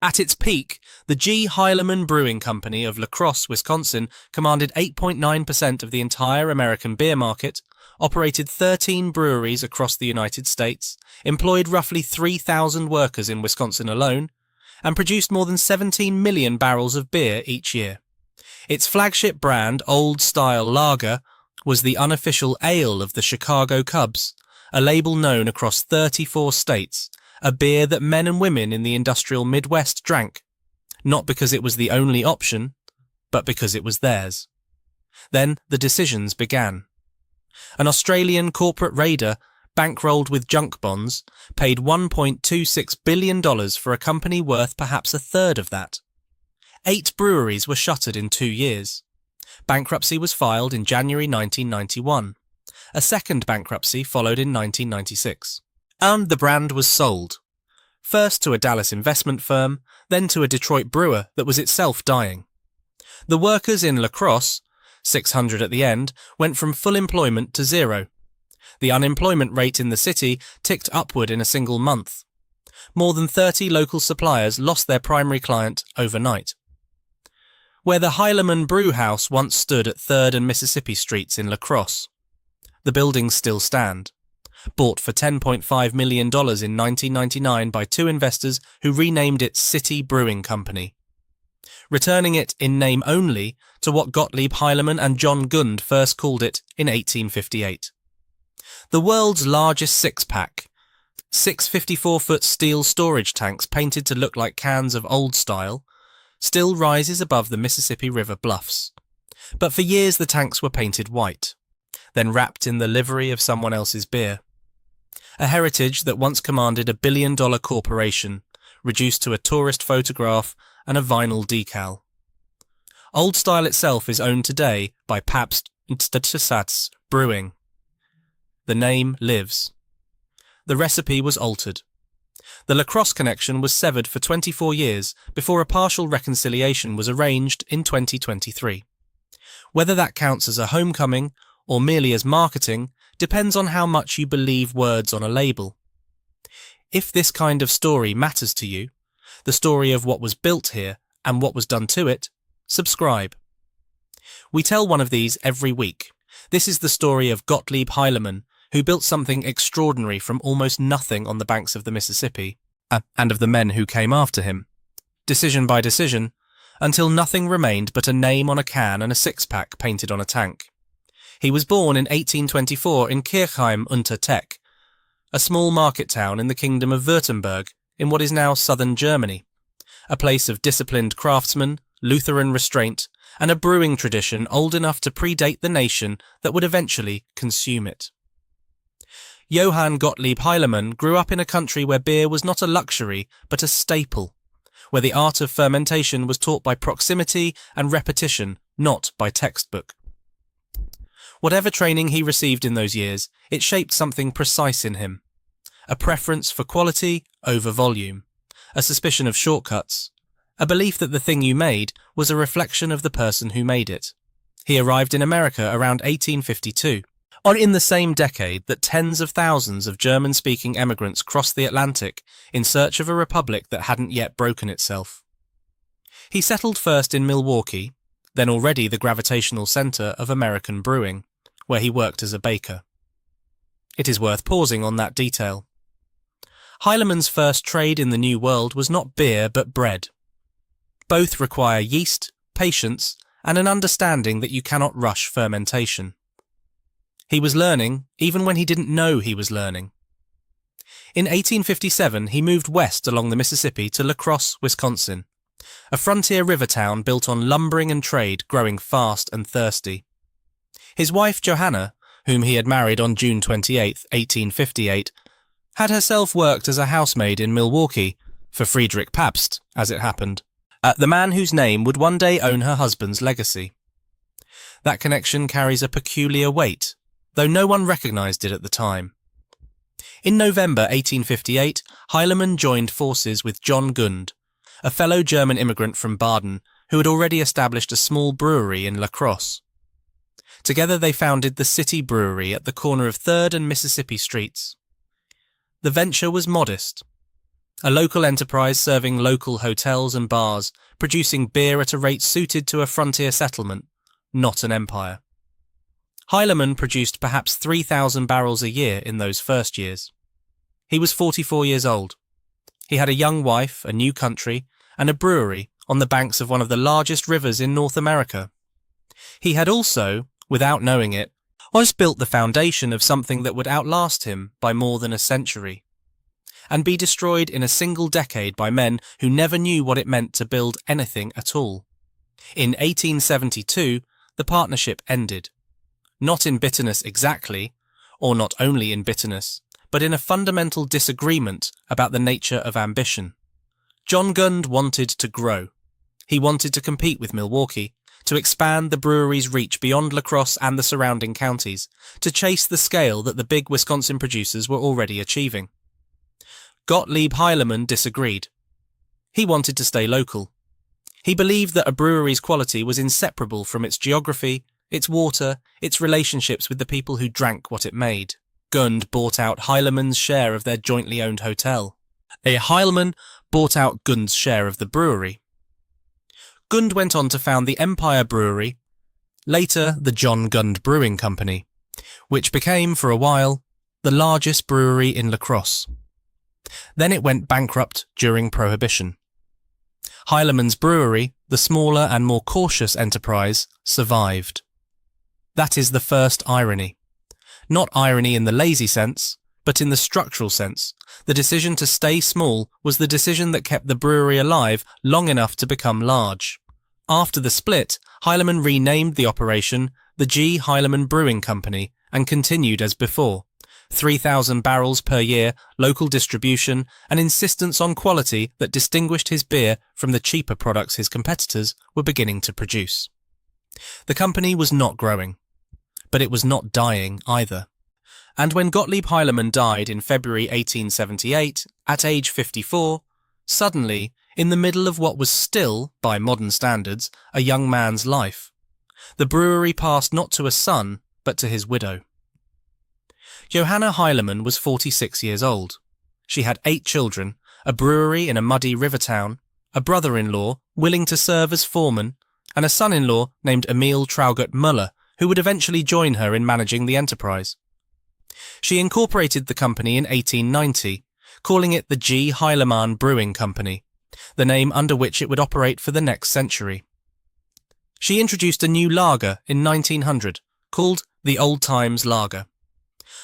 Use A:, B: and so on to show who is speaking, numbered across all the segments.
A: At its peak, the G. Heileman Brewing Company of La Crosse, Wisconsin, commanded 8.9% of the entire American beer market, operated 13 breweries across the United States, employed roughly 3,000 workers in Wisconsin alone, and produced more than 17 million barrels of beer each year. Its flagship brand, Old Style Lager, was the unofficial ale of the Chicago Cubs, a label known across 34 states, a beer that men and women in the industrial Midwest drank, not because it was the only option, but because it was theirs. Then the decisions began. An Australian corporate raider, bankrolled with junk bonds, paid $1.26 billion for a company worth perhaps a third of that. 8 breweries were shuttered in 2 years. Bankruptcy was filed in January 1991. A second bankruptcy followed in 1996. And the brand was sold. First to a Dallas investment firm, then to a Detroit brewer that was itself dying. The workers in La Crosse, 600 at the end, went from full employment to zero. The unemployment rate in the city ticked upward in a single month. More than 30 local suppliers lost their primary client overnight. Where the Heileman Brew House once stood at 3rd and Mississippi Streets in La Crosse. The buildings still stand. Bought for $10.5 million in 1999 by 2 investors who renamed it City Brewing Company, returning it in name only to what Gottlieb Heileman and John Gund first called it in 1858. The world's largest six-pack, 6 54-foot steel storage tanks painted to look like cans of Old Style, still rises above the Mississippi River bluffs. But for years the tanks were painted white, then wrapped in the livery of someone else's beer. A heritage that once commanded a billion-dollar corporation, reduced to a tourist photograph and a vinyl decal. Old Style itself is owned today by Pabst Stadsatz Brewing. The name lives. The recipe was altered. The La Crosse connection was severed for 24 years before a partial reconciliation was arranged in 2023. Whether that counts as a homecoming or merely as marketing depends on how much you believe words on a label. If this kind of story matters to you, the story of what was built here and what was done to it, subscribe. We tell one of these every week. This is the story of Gottlieb Heileman, who built something extraordinary from almost nothing on the banks of the Mississippi, and of the men who came after him, decision by decision, until nothing remained but a name on a can and a six-pack painted on a tank. He was born in 1824 in Kirchheim unter Teck, a small market town in the kingdom of Württemberg in what is now southern Germany, a place of disciplined craftsmen, Lutheran restraint, and a brewing tradition old enough to predate the nation that would eventually consume it. Johann Gottlieb Heileman grew up in a country where beer was not a luxury but a staple, where the art of fermentation was taught by proximity and repetition, not by textbook. Whatever training he received in those years, it shaped something precise in him. A preference for quality over volume, a suspicion of shortcuts, a belief that the thing you made was a reflection of the person who made it. He arrived in America around 1852, or in the same decade that tens of thousands of German-speaking emigrants crossed the Atlantic in search of a republic that hadn't yet broken itself. He settled first in Milwaukee, then already the gravitational center of American brewing, where he worked as a baker. It is worth pausing on that detail. Heileman's first trade in the New World was not beer but bread. Both require yeast, patience, and an understanding that you cannot rush fermentation. He was learning even when he didn't know he was learning. In 1857 he moved west along the Mississippi to La Crosse, Wisconsin, a frontier river town built on lumbering and trade growing fast and thirsty. His wife Johanna, whom he had married on June 28, 1858, had herself worked as a housemaid in Milwaukee, for Friedrich Pabst, as it happened, the man whose name would one day own her husband's legacy. That connection carries a peculiar weight, though no one recognized it at the time. In November 1858, Heileman joined forces with John Gund, a fellow German immigrant from Baden who had already established a small brewery in La Crosse. Together they founded the City Brewery at the corner of 3rd and Mississippi Streets. The venture was modest. a local enterprise serving local hotels and bars, producing beer at a rate suited to a frontier settlement, not an empire. Heileman produced perhaps 3,000 barrels a year in those first years. He was 44 years old. He had a young wife, a new country, and a brewery on the banks of one of the largest rivers in North America. He had also, without knowing it, built the foundation of something that would outlast him by more than a century, and be destroyed in a single decade by men who never knew what it meant to build anything at all. In 1872, the partnership ended. Not in bitterness exactly, or not only in bitterness, but in a fundamental disagreement about the nature of ambition. John Gund wanted to grow. He wanted to compete with Milwaukee, to expand the brewery's reach beyond La Crosse and the surrounding counties, to chase the scale that the big Wisconsin producers were already achieving. Gottlieb Heileman disagreed. He wanted to stay local. He believed that a brewery's quality was inseparable from its geography, its water, its relationships with the people who drank what it made. Gund bought out Heileman's share of their jointly owned hotel. Heileman bought out Gund's share of the brewery. Gund went on to found the Empire Brewery, later the John Gund Brewing Company, which became, for a while, the largest brewery in La Crosse. Then it went bankrupt during Prohibition. Heileman's brewery, the smaller and more cautious enterprise, survived. That is the first irony. Not irony in the lazy sense, but in the structural sense. The decision to stay small was the decision that kept the brewery alive long enough to become large. After the split, Heileman renamed the operation the G. Heileman Brewing Company and continued as before. 3,000 barrels per year, local distribution, and insistence on quality that distinguished his beer from the cheaper products his competitors were beginning to produce. The company was not growing, but it was not dying either. And when Gottlieb Heileman died in February 1878, at age 54, suddenly, in the middle of what was still, by modern standards, a young man's life, the brewery passed not to a son, but to his widow. Johanna Heileman was 46 years old. She had 8 children, a brewery in a muddy river town, a brother-in-law willing to serve as foreman, and a son-in-law named Emil Traugott Müller, who would eventually join her in managing the enterprise. She incorporated the company in 1890, calling it the G. Heileman Brewing Company, the name under which it would operate for the next century. She introduced a new lager in 1900, called the Old Times Lager.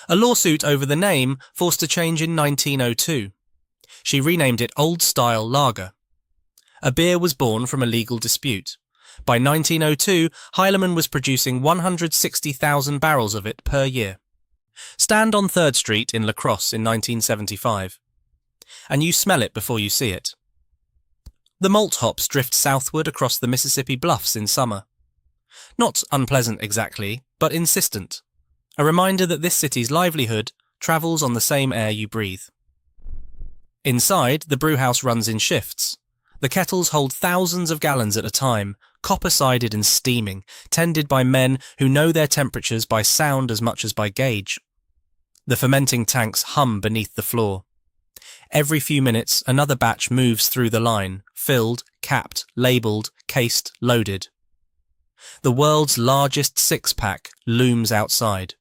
A: A lawsuit over the name forced a change in 1902. She renamed it Old Style Lager. A beer was born from a legal dispute. By 1902, Heileman was producing 160,000 barrels of it per year. Stand on 3rd Street in La Crosse in 1975, and you smell it before you see it. The malt hops drift southward across the Mississippi bluffs in summer. Not unpleasant exactly, but insistent. A reminder that this city's livelihood travels on the same air you breathe. Inside, the brewhouse runs in shifts. The kettles hold thousands of gallons at a time, copper-sided and steaming, tended by men who know their temperatures by sound as much as by gauge. The fermenting tanks hum beneath the floor. Every few minutes, another batch moves through the line, filled, capped, labelled, cased, loaded. The world's largest 6-pack looms outside.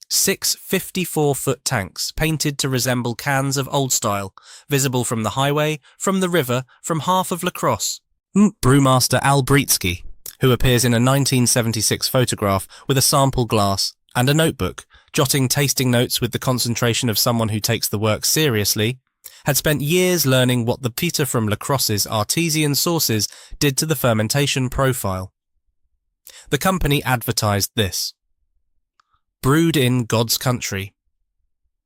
A: 6 54-foot tanks, painted to resemble cans of old style, visible from the highway, from the river, from half of La Crosse. Brewmaster Al Britsky, who appears in a 1976 photograph with a sample glass and a notebook, jotting tasting notes with the concentration of someone who takes the work seriously, had spent years learning what the peat from La Crosse's artesian sources did to the fermentation profile. The company advertised this: "Brewed in God's country,"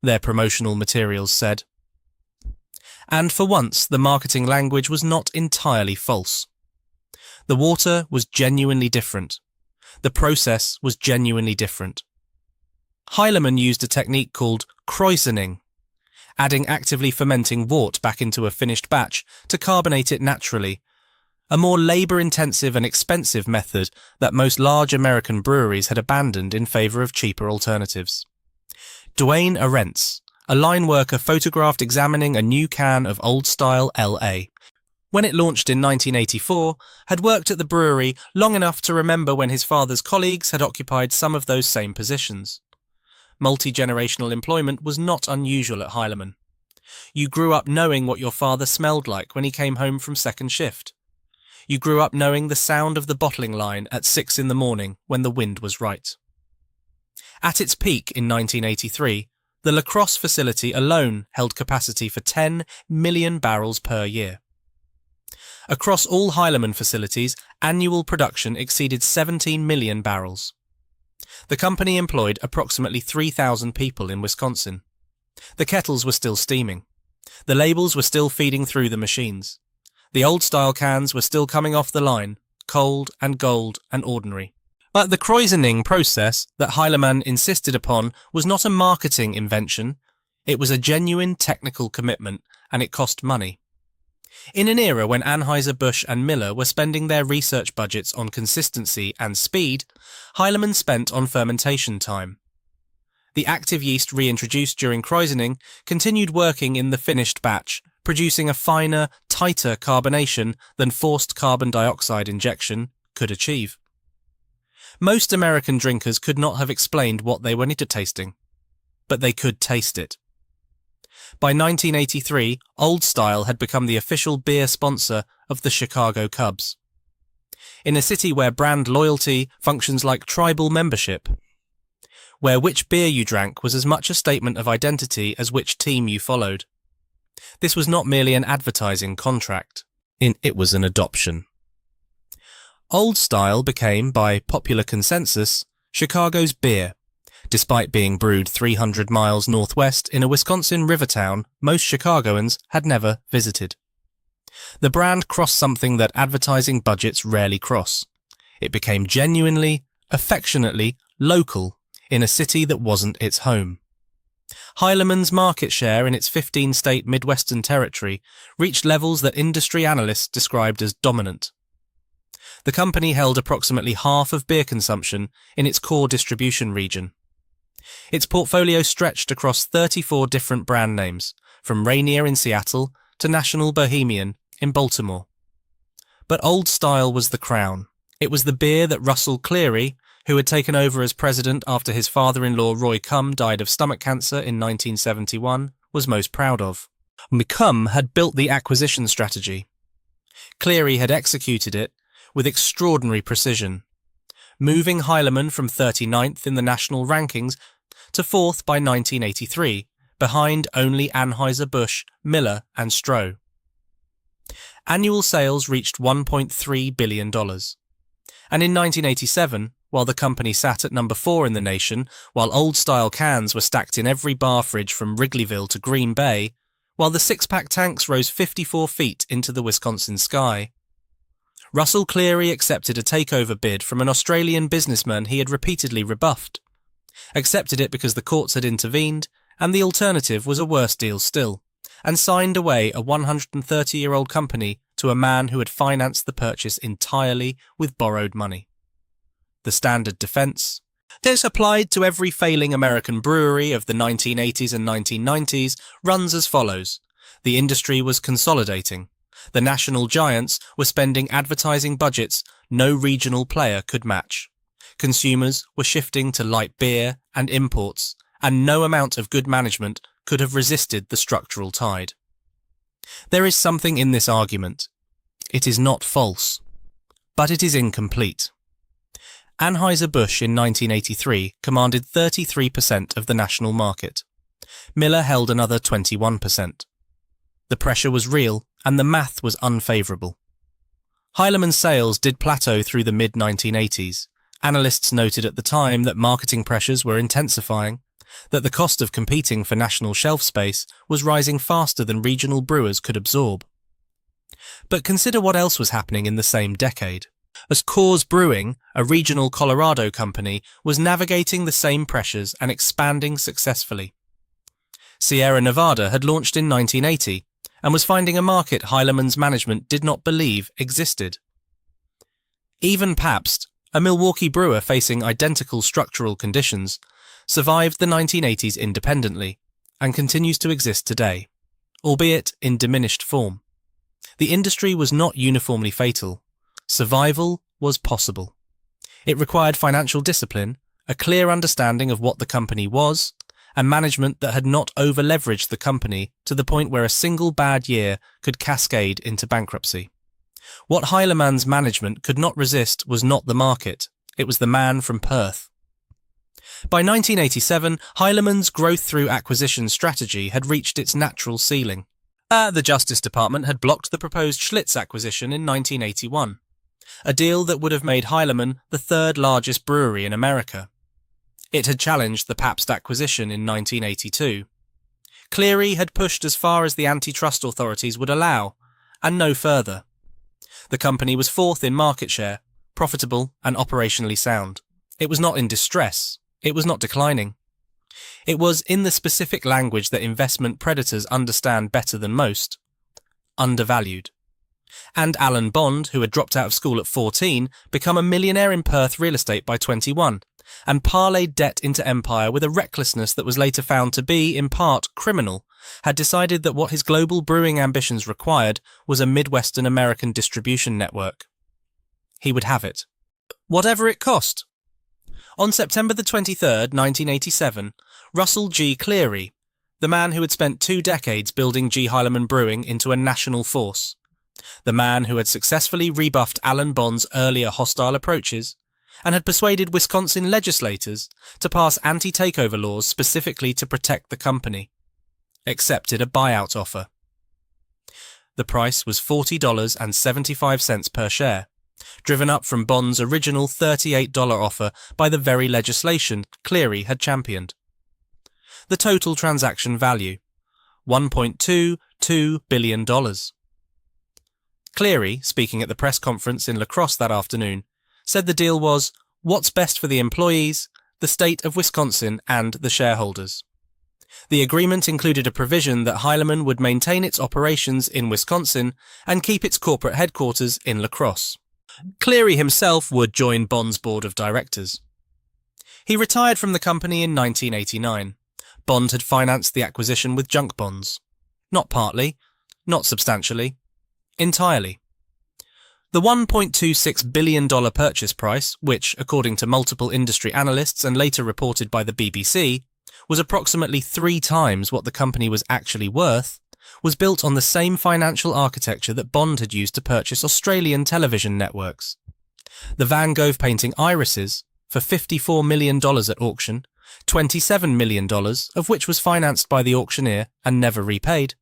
A: their promotional materials said. And for once, the marketing language was not entirely false. The water was genuinely different. The process was genuinely different. Heileman used a technique called kreuzening, adding actively fermenting wort back into a finished batch to carbonate it naturally, a more labour-intensive and expensive method that most large American breweries had abandoned in favour of cheaper alternatives. Duane Arentz, a line worker photographed examining a new can of old-style LA. When it launched in 1984, had worked at the brewery long enough to remember when his father's colleagues had occupied some of those same positions. Multi-generational employment was not unusual at Heileman. You grew up knowing what your father smelled like when he came home from second shift. You grew up knowing the sound of the bottling line at 6 in the morning when the wind was right. At its peak in 1983, the Crosse facility alone held capacity for 10 million barrels per year. Across all Heileman facilities, annual production exceeded 17 million barrels. The company employed approximately 3,000 people in Wisconsin. The kettles were still steaming. The labels were still feeding through the machines. The old-style cans were still coming off the line, cold and gold and ordinary. But the croisening process that Heileman insisted upon was not a marketing invention. It was a genuine technical commitment, and it cost money. In an era when Anheuser-Busch and Miller were spending their research budgets on consistency and speed, Heileman spent on fermentation time. The active yeast reintroduced during croisening continued working in the finished batch, producing a finer, tighter carbonation than forced carbon dioxide injection could achieve. Most American drinkers could not have explained what they were tasting, but they could taste it. By 1983, Old Style had become the official beer sponsor of the Chicago Cubs. In a city where brand loyalty functions like tribal membership, where which beer you drank was as much a statement of identity as which team you followed. This was not merely an advertising contract. It was an adoption. Old Style became, by popular consensus, Chicago's beer, despite being brewed 300 miles northwest in a Wisconsin river town most Chicagoans had never visited. The brand crossed something that advertising budgets rarely cross. It became genuinely, affectionately local in a city that wasn't its home. Heileman's market share in its 15-state Midwestern territory reached levels that industry analysts described as dominant. The company held approximately half of beer consumption in its core distribution region. Its portfolio stretched across 34 different brand names, from Rainier in Seattle to National Bohemian in Baltimore. But Old Style was the crown. It was the beer that Russell Cleary, who had taken over as president after his father-in-law Roy Cum died of stomach cancer in 1971, was most proud of. Cum had built the acquisition strategy. Cleary had executed it with extraordinary precision, moving Heileman from 39th in the national rankings to 4th by 1983, behind only Anheuser-Busch, Miller and Stroh. Annual sales reached $1.3 billion. And in 1987, while the company sat at number 4 in the nation, while old-style cans were stacked in every bar fridge from Wrigleyville to Green Bay, while the six-pack tanks rose 54 feet into the Wisconsin sky, Russell Cleary accepted a takeover bid from an Australian businessman he had repeatedly rebuffed. Accepted it because the courts had intervened, and the alternative was a worse deal still, and signed away a 130-year-old company to a man who had financed the purchase entirely with borrowed money. The standard defense, this applied to every failing American brewery of the 1980s and 1990s, runs as follows. The industry was consolidating. The national giants were spending advertising budgets no regional player could match. Consumers were shifting to light beer and imports, and no amount of good management could have resisted the structural tide. There is something in this argument. It is not false, but it is incomplete. Anheuser-Busch in 1983 commanded 33% of the national market. Miller held another 21%. The pressure was real, and the math was unfavourable. Heileman's sales did plateau through the mid-1980s. Analysts noted at the time that marketing pressures were intensifying, that the cost of competing for national shelf space was rising faster than regional brewers could absorb. But consider what else was happening in the same decade. As Coors Brewing, a regional Colorado company, was navigating the same pressures and expanding successfully. Sierra Nevada had launched in 1980 and was finding a market Heileman's management did not believe existed. Even Pabst, a Milwaukee brewer facing identical structural conditions, survived the 1980s independently, and continues to exist today, albeit in diminished form. The industry was not uniformly fatal. Survival was possible. It required financial discipline, a clear understanding of what the company was, and management that had not over-leveraged the company to the point where a single bad year could cascade into bankruptcy. What Heileman's management could not resist was not the market, it was the man from Perth. By 1987, Heileman's growth-through-acquisition strategy had reached its natural ceiling. The Justice Department had blocked the proposed Schlitz acquisition in 1981, a deal that would have made Heileman the third largest brewery in America. It had challenged the Pabst acquisition in 1982. Cleary had pushed as far as the antitrust authorities would allow, and no further. The company was fourth in market share, profitable and operationally sound. It was not in distress. It was not declining. It was, in the specific language that investment predators understand better than most, undervalued. And Alan Bond, who had dropped out of school at 14, become a millionaire in Perth real estate by 21, and parlayed debt into empire with a recklessness that was later found to be, in part, criminal, had decided that what his global brewing ambitions required was a Midwestern American distribution network. He would have it. Whatever it cost. On September the 23rd, 1987, Russell G. Cleary, the man who had spent 2 decades building G. Heileman Brewing into a national force, the man who had successfully rebuffed Alan Bond's earlier hostile approaches, and had persuaded Wisconsin legislators to pass anti-takeover laws specifically to protect the company, accepted a buyout offer. The price was $40.75 per share, driven up from Bond's original $38 offer by the very legislation Cleary had championed. The total transaction value, $1.22 billion. Cleary, speaking at the press conference in La Crosse that afternoon, said the deal was what's best for the employees, the state of Wisconsin and the shareholders. The agreement included a provision that Heileman would maintain its operations in Wisconsin and keep its corporate headquarters in La Crosse. Cleary himself would join Bond's board of directors. He retired from the company in 1989. Bond had financed the acquisition with junk bonds. Not partly, not substantially, entirely. The $1.26 billion purchase price, which, according to multiple industry analysts and later reported by the BBC, was approximately 3 times what the company was actually worth, was built on the same financial architecture that Bond had used to purchase Australian television networks. The Van Gogh painting Irises, for $54 million at auction, $27 million of which was financed by the auctioneer and never repaid,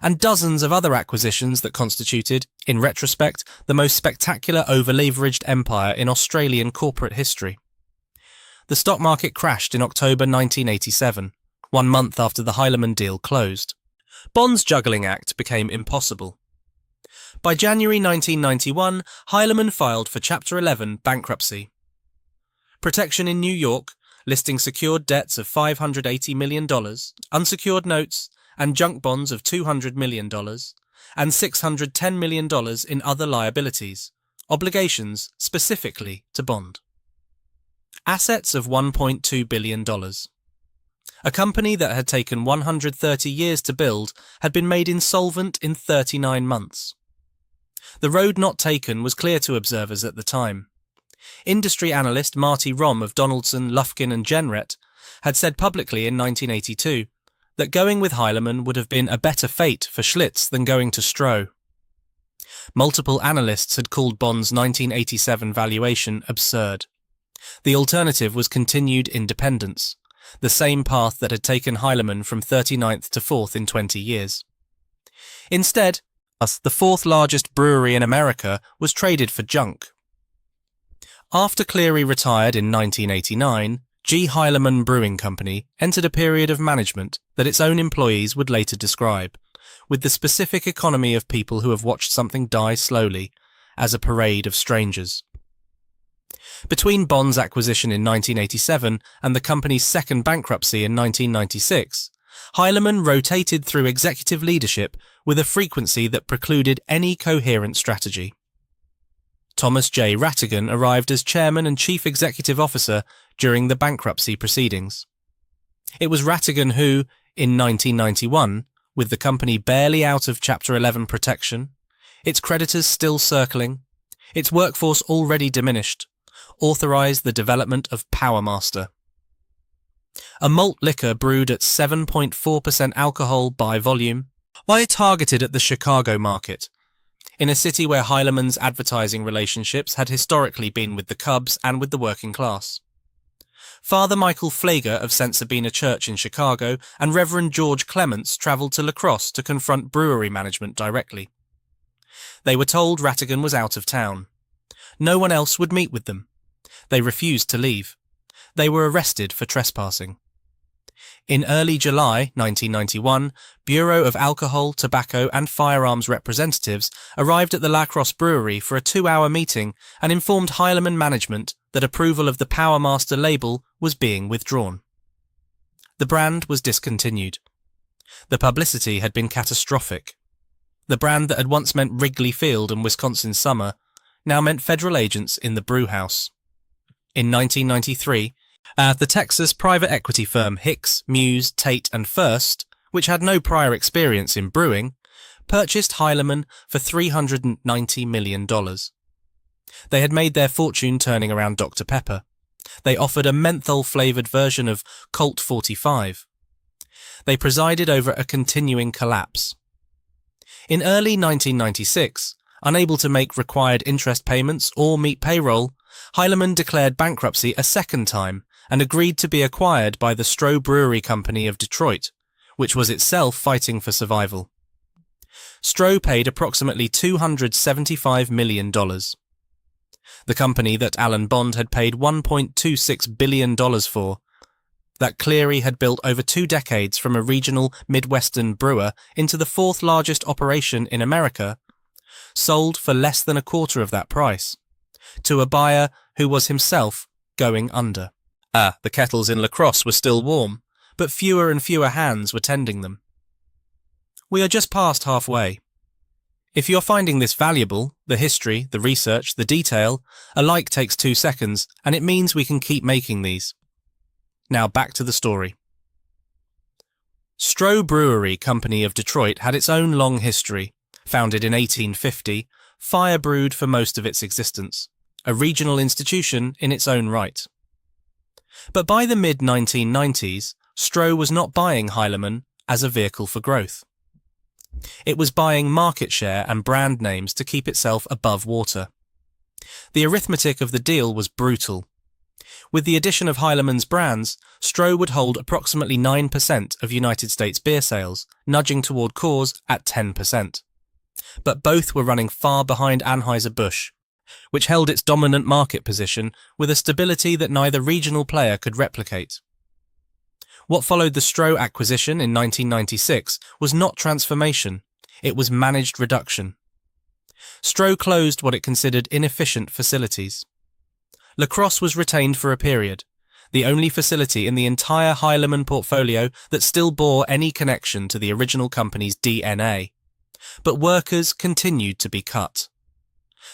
A: and dozens of other acquisitions that constituted, in retrospect, the most spectacular over-leveraged empire in Australian corporate history. The stock market crashed in October 1987, 1 month after the Heileman deal closed. Bond's juggling act became impossible. By January 1991, Heileman filed for Chapter 11 bankruptcy. Protection in New York, listing secured debts of $580 million, unsecured notes, and junk bonds of $200 million, and $610 million in other liabilities, obligations specifically to Bond. Assets of $1.2 billion. A company that had taken 130 years to build had been made insolvent in 39 months. The road not taken was clear to observers at the time. Industry analyst Marty Rom of Donaldson, Lufkin and Jenrette had said publicly in 1982 that going with Heileman would have been a better fate for Schlitz than going to Stroh. Multiple analysts had called Bond's 1987 valuation absurd. The alternative was continued independence, the same path that had taken Heileman from 39th to 4th in 20 years. Instead, the 4th largest brewery in America was traded for junk. After Cleary retired in 1989, G. Heileman Brewing Company entered a period of management that its own employees would later describe, with the specific economy of people who have watched something die slowly, as a parade of strangers. Between Bond's acquisition in 1987 and the company's second bankruptcy in 1996, Heileman rotated through executive leadership with a frequency that precluded any coherent strategy. Thomas J. Rattigan arrived as chairman and chief executive officer during the bankruptcy proceedings. It was Rattigan who, In 1991, with the company barely out of Chapter 11 protection, its creditors still circling, its workforce already diminished, authorized the development of Power Master, a malt liquor brewed at 7.4% alcohol by volume. Why targeted at the Chicago market, in a city where Heileman's advertising relationships had historically been with the Cubs and with the working class. Father Michael Pfleger of St. Sabina Church in Chicago and Reverend George Clements travelled to Lacrosse to confront brewery management directly. They were told Rattigan was out of town. No one else would meet with them. They refused to leave. They were arrested for trespassing. In early July 1991, Bureau of Alcohol, Tobacco and Firearms representatives arrived at the Lacrosse Brewery for a 2-hour meeting and informed Heileman management that approval of the Power Master label was being withdrawn. The brand was discontinued. The publicity had been catastrophic. The brand that had once meant Wrigley Field and Wisconsin summer now meant federal agents in the brew house. In 1993, the Texas private equity firm Hicks, Muse, Tate and First, which had no prior experience in brewing, purchased Heileman for $390 million. They had made their fortune turning around Dr. Pepper. They offered a menthol-flavoured version of Colt 45. They presided over a continuing collapse. In early 1996, unable to make required interest payments or meet payroll, Heileman declared bankruptcy a second time and agreed to be acquired by the Stroh Brewery Company of Detroit, which was itself fighting for survival. Stroh paid approximately $275 million. The company that Alan Bond had paid $1.26 billion for, that Cleary had built over 2 decades from a regional Midwestern brewer into the 4th largest operation in America, sold for less than a quarter of that price, to a buyer who was himself going under. The kettles in Lacrosse were still warm, but fewer and fewer hands were tending them. We are just past halfway. If you're finding this valuable, the history, the research, the detail, a like takes 2 seconds, and it means we can keep making these. Now back to the story. Stroh Brewery Company of Detroit had its own long history. Founded in 1850, fire brewed for most of its existence, a regional institution in its own right. But by the mid-1990s, Stroh was not buying Heileman as a vehicle for growth. It was buying market share and brand names to keep itself above water. The arithmetic of the deal was brutal. With the addition of Heileman's brands, Stroh would hold approximately 9% of United States beer sales, nudging toward Coors at 10%. But both were running far behind Anheuser-Busch, which held its dominant market position with a stability that neither regional player could replicate. What followed the Stroh acquisition in 1996 was not transformation, it was managed reduction. Stroh closed what it considered inefficient facilities. Lacrosse was retained for a period, the only facility in the entire Heileman portfolio that still bore any connection to the original company's DNA. But workers continued to be cut.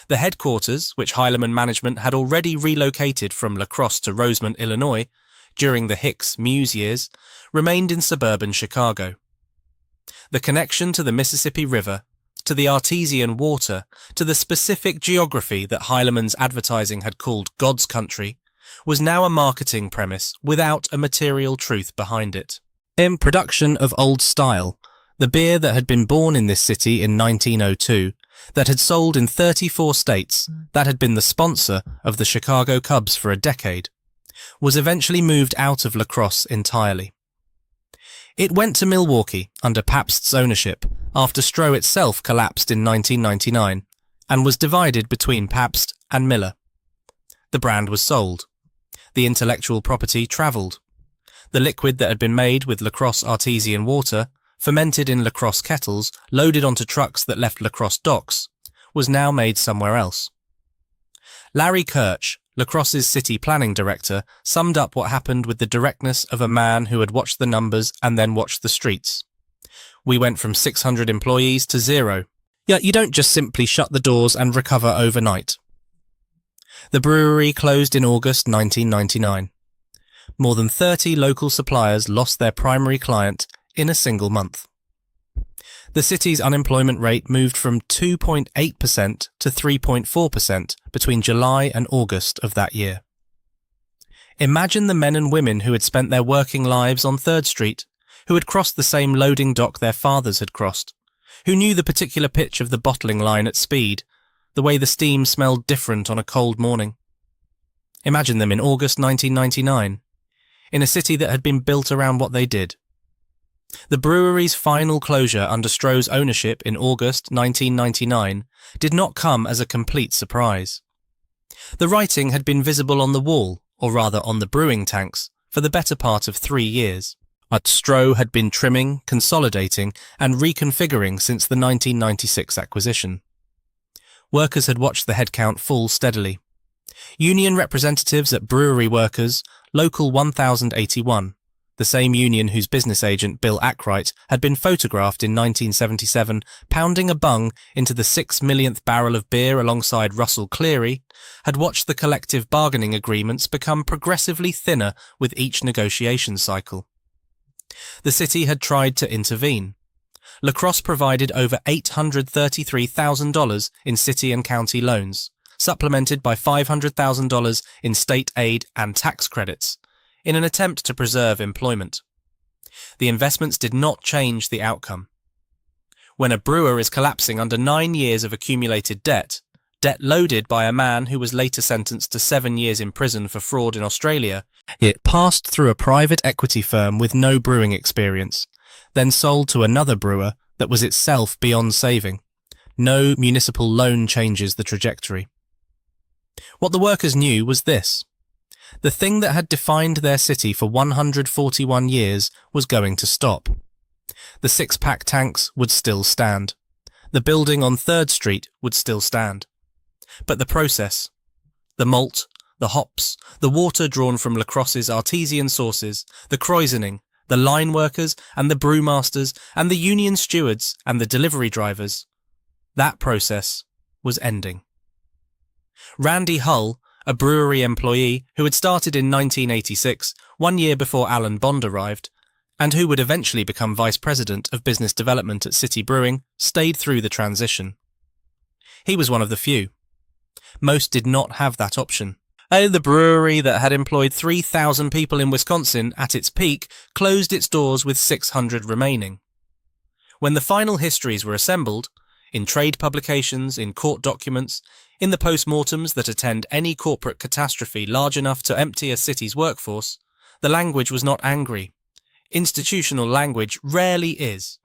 A: The headquarters, which Heileman management had already relocated from Lacrosse to Rosemont, Illinois, during the Hicks Muse years, remained in suburban Chicago. The connection to the Mississippi River, to the artesian water, to the specific geography that Heileman's advertising had called God's country, was now a marketing premise without a material truth behind it. In production of Old Style, the beer that had been born in this city in 1902, that had sold in 34 states, that had been the sponsor of the Chicago Cubs for a decade, was eventually moved out of Lacrosse entirely. It went to Milwaukee under Pabst's ownership after Stroh itself collapsed in 1999 and was divided between Pabst and Miller. The brand was sold. The intellectual property travelled. The liquid that had been made with Lacrosse artesian water, fermented in Lacrosse kettles, loaded onto trucks that left Lacrosse docks, was now made somewhere else. Larry Kirch, Lacrosse's city planning director, summed up what happened with the directness of a man who had watched the numbers and then watched the streets. We went from 600 employees to 0. Yet you don't just simply shut the doors and recover overnight. The brewery closed in August 1999. More than 30 local suppliers lost their primary client in a single month. The city's unemployment rate moved from 2.8% to 3.4% between July and August of that year. Imagine the men and women who had spent their working lives on 3rd Street, who had crossed the same loading dock their fathers had crossed, who knew the particular pitch of the bottling line at speed, the way the steam smelled different on a cold morning. Imagine them in August 1999, in a city that had been built around what they did. The brewery's final closure under Stroh's ownership in August 1999 did not come as a complete surprise. The writing had been visible on the wall, or rather on the brewing tanks, for the better part of 3 years. But Stroh had been trimming, consolidating and reconfiguring since the 1996 acquisition. Workers had watched the headcount fall steadily. Union representatives at Brewery Workers, Local 1081, the same union whose business agent Bill Ackright had been photographed in 1977 pounding a bung into the 6 millionth barrel of beer alongside Russell Cleary, had watched the collective bargaining agreements become progressively thinner with each negotiation cycle. The city had tried to intervene. Crosse provided over $833,000 in city and county loans, supplemented by $500,000 in state aid and tax credits, in an attempt to preserve employment. The investments did not change the outcome. When a brewer is collapsing under 9 years of accumulated debt loaded by a man who was later sentenced to 7 years in prison for fraud in Australia, it passed through a private equity firm with no brewing experience, then sold to another brewer that was itself beyond saving. No municipal loan changes the trajectory. What the workers knew was this. The thing that had defined their city for 141 years was going to stop. The 6-pack tanks would still stand. The building on 3rd Street would still stand. But the process, the malt, the hops, the water drawn from Crosse's artesian sources, the krausening, the line workers and the brewmasters and the union stewards and the delivery drivers, that process was ending. Randy Hull, a brewery employee who had started in 1986, 1 year before Alan Bond arrived, and who would eventually become vice president of business development at City Brewing, stayed through the transition. He was one of the few. Most did not have that option. The brewery that had employed 3,000 people in Wisconsin at its peak closed its doors with 600 remaining. When the final histories were assembled, in trade publications, in court documents, in the post-mortems that attend any corporate catastrophe large enough to empty a city's workforce, the language was not angry. Institutional language rarely is.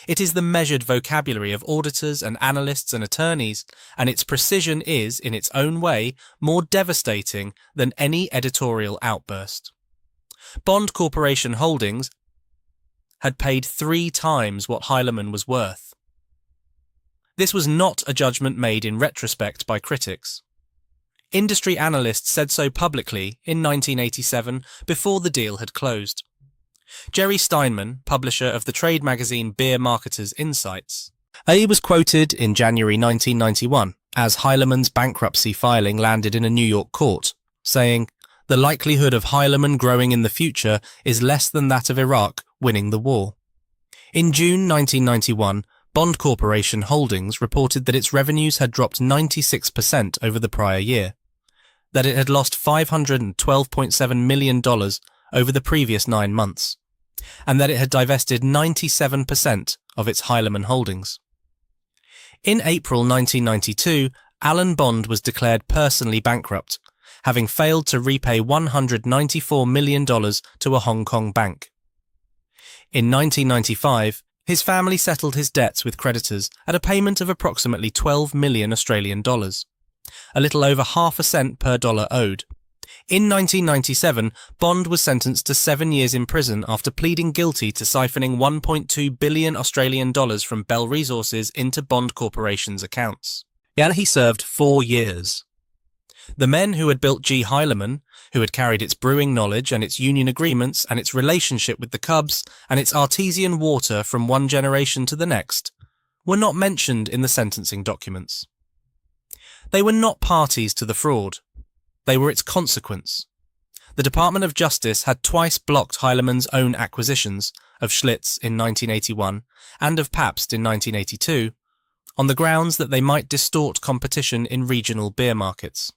A: It is the measured vocabulary of auditors and analysts and attorneys, and its precision is, in its own way, more devastating than any editorial outburst. Bond Corporation Holdings had paid 3 times what Heileman was worth. This was not a judgment made in retrospect by critics. Industry analysts said so publicly in 1987 before the deal had closed. Jerry Steinman, publisher of the trade magazine Beer Marketer's Insights, was quoted in January 1991 as Heileman's bankruptcy filing landed in a New York court, saying, "The likelihood of Heileman growing in the future is less than that of Iraq winning the war." In June 1991, Bond Corporation Holdings reported that its revenues had dropped 96% over the prior year, that it had lost $512.7 million over the previous 9 months, and that it had divested 97% of its Heileman holdings. In April 1992, Alan Bond was declared personally bankrupt, having failed to repay $194 million to a Hong Kong bank. In 1995, his family settled his debts with creditors at a payment of approximately 12 million Australian dollars, a little over half a cent per dollar owed. In 1997, Bond was sentenced to 7 years in prison after pleading guilty to siphoning 1.2 billion Australian dollars from Bell Resources into Bond Corporation's accounts. And he served 4 years. The men who had built G. Heileman, who had carried its brewing knowledge and its union agreements and its relationship with the Cubs and its artesian water from one generation to the next, were not mentioned in the sentencing documents. They were not parties to the fraud. They were its consequence. The Department of Justice had twice blocked Heileman's own acquisitions of Schlitz in 1981 and of Pabst in 1982 on the grounds that they might distort competition in regional beer markets.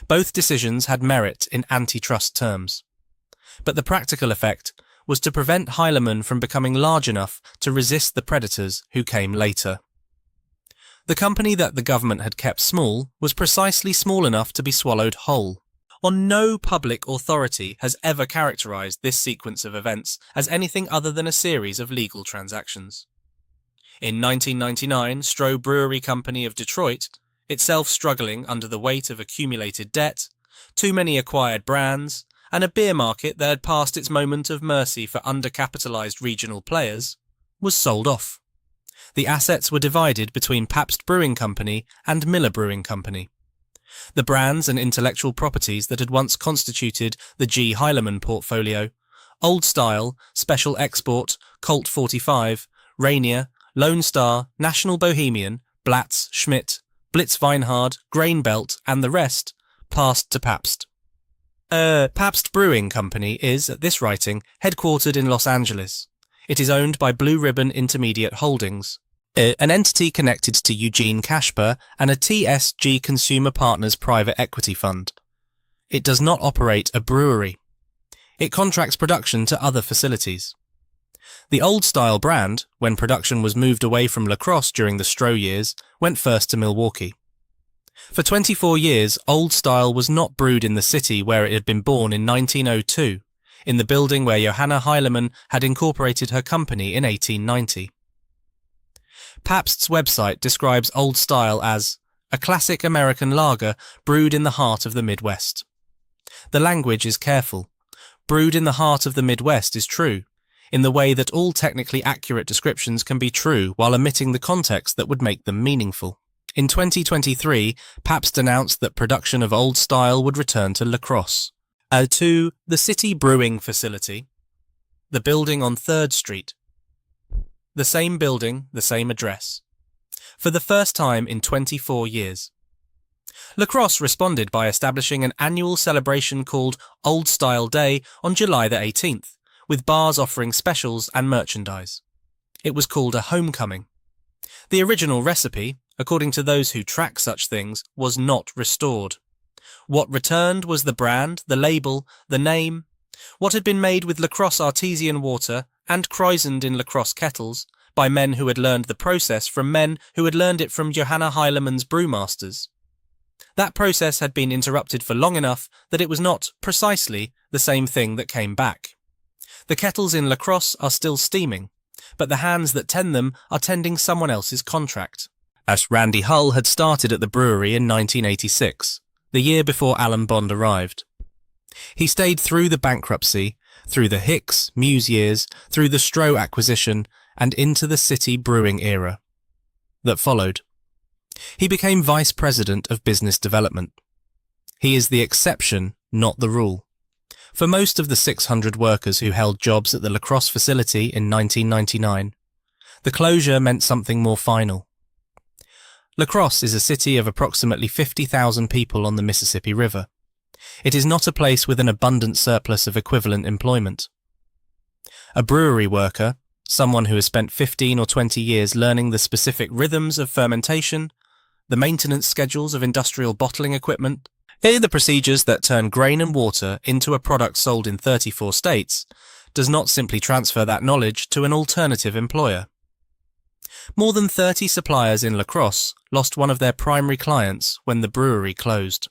A: Both decisions had merit in antitrust terms, but the practical effect was to prevent Heileman from becoming large enough to resist the predators who came later. The company that the government had kept small was precisely small enough to be swallowed whole. No public authority has ever characterized this sequence of events as anything other than a series of legal transactions. In 1999, Stroh Brewery Company of Detroit, itself struggling under the weight of accumulated debt, too many acquired brands, and a beer market that had passed its moment of mercy for undercapitalized regional players, was sold off. The assets were divided between Pabst Brewing Company and Miller Brewing Company. The brands and intellectual properties that had once constituted the G. Heileman portfolio, Old Style, Special Export, Colt 45, Rainier, Lone Star, National Bohemian, Blatz, Schmidt, Blitz Weinhard, Grain Belt, and the rest, passed to Pabst. Pabst Brewing Company is, at this writing, headquartered in Los Angeles. It is owned by Blue Ribbon Intermediate Holdings, an entity connected to Eugene Casper and a TSG Consumer Partners private equity fund. It does not operate a brewery. It contracts production to other facilities. The Old Style brand, when production was moved away from La Crosse during the Stroh years, went first to Milwaukee. For 24 years, Old Style was not brewed in the city where it had been born in 1902, in the building where Johanna Heileman had incorporated her company in 1890. Pabst's website describes Old Style as a classic American lager brewed in the heart of the Midwest. The language is careful. Brewed in the heart of the Midwest is true, in the way that all technically accurate descriptions can be true while omitting the context that would make them meaningful. In 2023, Pabst announced that production of Old Style would return to La Crosse, to the City Brewing Facility, the building on 3rd Street. The same building, the same address. For the first time in 24 years. La Crosse responded by establishing an annual celebration called Old Style Day on July the 18th, with bars offering specials and merchandise. It was called a homecoming. The original recipe, according to those who track such things, was not restored. What returned was the brand, the label, the name. What had been made with La Crosse artesian water and croisoned in La Crosse kettles by men who had learned the process from men who had learned it from Johanna Heileman's brewmasters. That process had been interrupted for long enough that it was not, precisely, the same thing that came back. The kettles in La Crosse are still steaming, but the hands that tend them are tending someone else's contract. As Randy Hull had started at the brewery in 1986, the year before Alan Bond arrived. He stayed through the bankruptcy, through the Hicks, Muse years, through the Stroh acquisition, and into the City Brewing era that followed. He became Vice President of Business Development. He is the exception, not the rule. For most of the 600 workers who held jobs at the La Crosse facility in 1999, the closure meant something more final. La Crosse is a city of approximately 50,000 people on the Mississippi River. It is not a place with an abundant surplus of equivalent employment. A brewery worker, someone who has spent 15 or 20 years learning the specific rhythms of fermentation, the maintenance schedules of industrial bottling equipment, the procedures that turn grain and water into a product sold in 34 states, does not simply transfer that knowledge to an alternative employer. More than 30 suppliers in La Crosse lost one of their primary clients when the brewery closed.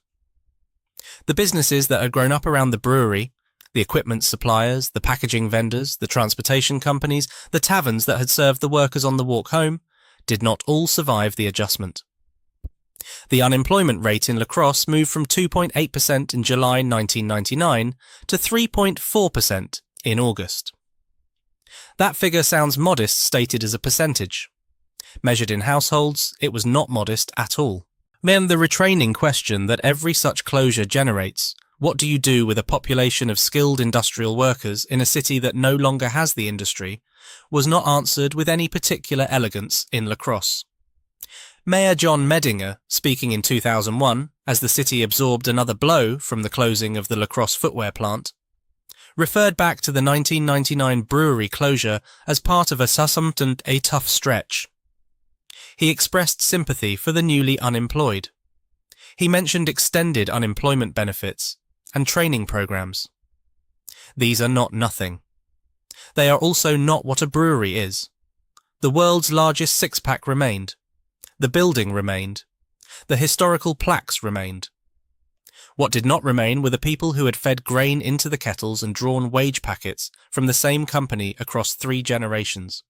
A: The businesses that had grown up around the brewery, the equipment suppliers, the packaging vendors, the transportation companies, the taverns that had served the workers on the walk home, did not all survive the adjustment. The unemployment rate in La Crosse moved from 2.8% in July 1999 to 3.4% in August. That figure sounds modest stated as a percentage. Measured in households, it was not modest at all. Then the retraining question that every such closure generates, what do you do with a population of skilled industrial workers in a city that no longer has the industry, was not answered with any particular elegance in La Crosse. Mayor John Medinger, speaking in 2001 as the city absorbed another blow from the closing of the Lacrosse footwear plant, referred back to the 1999 brewery closure as part of a tough stretch. He expressed sympathy for the newly unemployed. He mentioned extended unemployment benefits and training programs. These are not nothing. They are also not what a brewery is. The world's largest six-pack remained. The building remained. The historical plaques remained. What did not remain were the people who had fed grain into the kettles and drawn wage packets from the same company across 3 generations.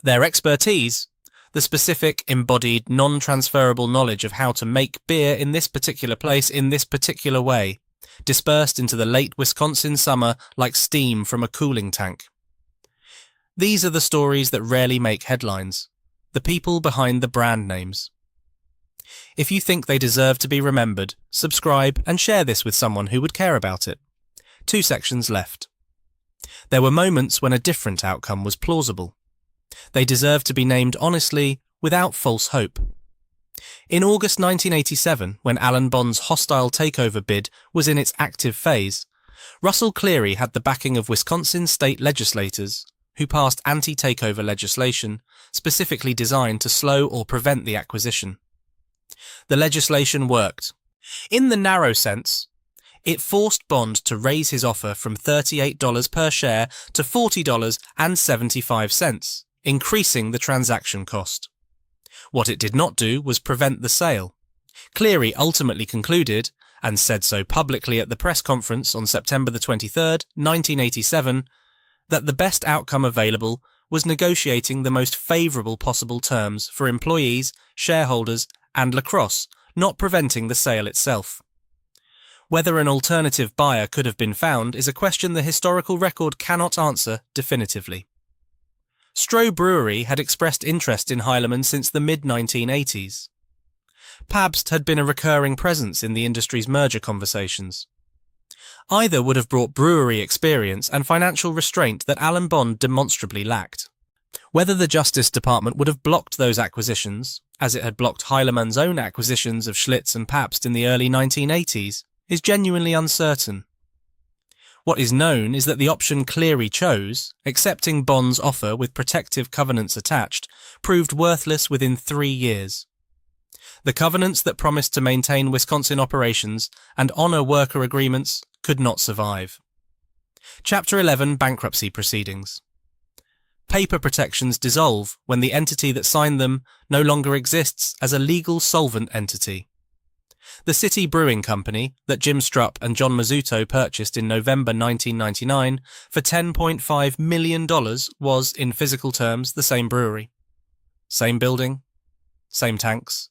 A: Their expertise, the specific, embodied, non-transferable knowledge of how to make beer in this particular place in this particular way, dispersed into the late Wisconsin summer like steam from a cooling tank. These are the stories that rarely make headlines, the people behind the brand names. If you think they deserve to be remembered, subscribe and share this with someone who would care about it. 2 sections left. There were moments when a different outcome was plausible. They deserve to be named honestly, without false hope. In August 1987, when Alan Bond's hostile takeover bid was in its active phase, Russell Cleary had the backing of Wisconsin state legislators who passed anti-takeover legislation specifically designed to slow or prevent the acquisition. The legislation worked. In the narrow sense, it forced Bond to raise his offer from $38 per share to $40.75, increasing the transaction cost. What it did not do was prevent the sale. Cleary ultimately concluded, and said so publicly at the press conference on September 23, 1987, that the best outcome available was negotiating the most favourable possible terms for employees, shareholders, and Lacrosse, not preventing the sale itself. Whether an alternative buyer could have been found is a question the historical record cannot answer definitively. Stroh Brewery had expressed interest in Heileman since the mid-1980s. Pabst had been a recurring presence in the industry's merger conversations. Either would have brought brewery experience and financial restraint that Alan Bond demonstrably lacked. Whether the Justice Department would have blocked those acquisitions, as it had blocked Heileman's own acquisitions of Schlitz and Pabst in the early 1980s, is genuinely uncertain. What is known is that the option Cleary chose, accepting Bond's offer with protective covenants attached, proved worthless within 3 years. The covenants that promised to maintain Wisconsin operations and honour worker agreements could not survive. Chapter 11 Bankruptcy Proceedings. Paper protections dissolve when the entity that signed them no longer exists as a legal solvent entity. The City Brewing Company that Jim Strupp and John Mazzuto purchased in November 1999 for $10.5 million was, in physical terms, the same brewery. Same building, same tanks,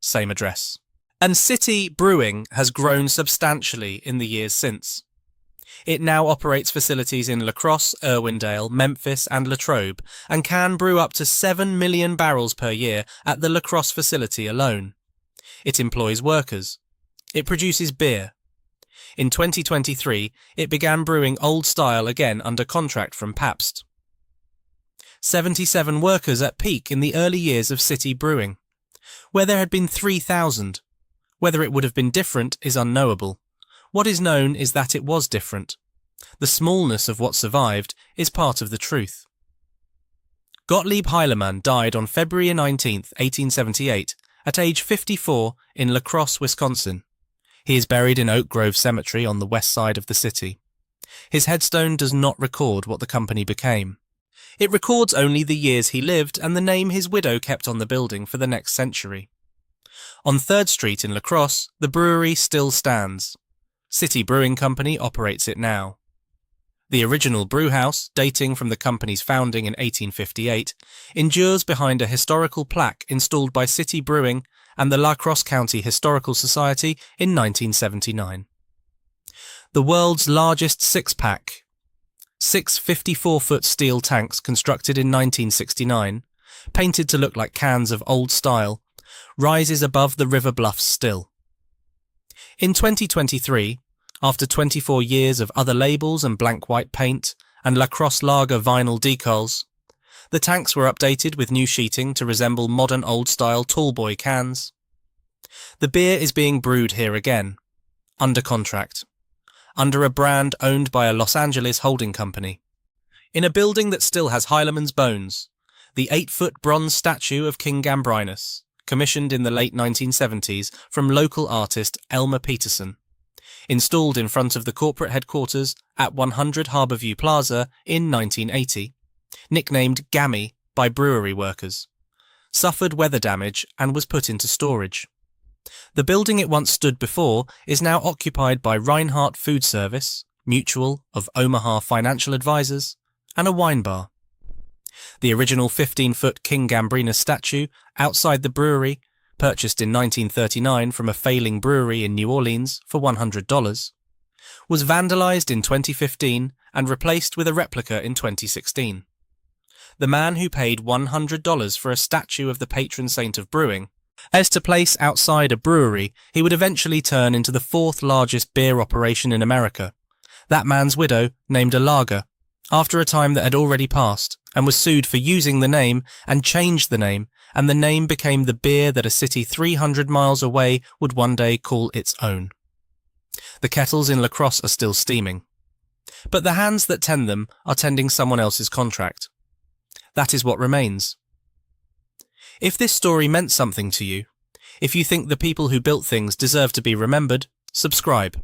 A: same address. And City Brewing has grown substantially in the years since. It now operates facilities in Lacrosse, Irwindale, Memphis and Latrobe and can brew up to 7 million barrels per year at the Lacrosse facility alone. It employs workers. It produces beer. In 2023, it began brewing old style again under contract from Pabst. 77 workers at peak in the early years of City Brewing, where there had been 3,000. Whether it would have been different is unknowable. What is known is that it was different. The smallness of what survived is part of the truth. Gottlieb Heileman died on February 19, 1878, at age 54 in Lacrosse, Wisconsin. He is buried in Oak Grove Cemetery on the west side of the city. His headstone does not record what the company became. It records only the years he lived and the name his widow kept on the building for the next century. On 3rd Street in Lacrosse, the brewery still stands. City Brewing Company operates it now. The original brewhouse, dating from the company's founding in 1858, endures behind a historical plaque installed by City Brewing and the La Crosse County Historical Society in 1979. The world's largest six-pack, 6 54-foot steel tanks constructed in 1969, painted to look like cans of old style, rises above the river bluffs still. In 2023, after 24 years of other labels and blank white paint and Lacrosse Lager vinyl decals, The tanks were updated with new sheeting to resemble modern old-style tallboy cans. The beer is being brewed here again, under contract, under a brand owned by a Los Angeles holding company, in a building that still has Heileman's bones, the 8-foot bronze statue of King Gambrinus, commissioned in the late 1970s from local artist Elmer Peterson, installed in front of the corporate headquarters at 100 Harborview Plaza in 1980, nicknamed Gammy by brewery workers, suffered weather damage and was put into storage. The building it once stood before is now occupied by Reinhardt Food Service, Mutual of Omaha Financial Advisors, and a wine bar. The original 15-foot King Gambrinus statue outside the brewery, purchased in 1939 from a failing brewery in New Orleans for $100, was vandalized in 2015 and replaced with a replica in 2016. The man who paid $100 for a statue of the patron saint of brewing as to place outside a brewery he would eventually turn into the 4th largest beer operation in America. That man's widow named a lager, after a time that had already passed, and was sued for using the name and changed the name, and the name became the beer that a city 300 miles away would one day call its own. The kettles in Crosse are still steaming, but the hands that tend them are tending someone else's contract. That is what remains. If this story meant something to you, if you think the people who built things deserve to be remembered, subscribe.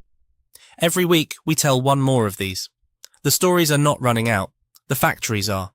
A: Every week we tell one more of these. The stories are not running out. The factories are.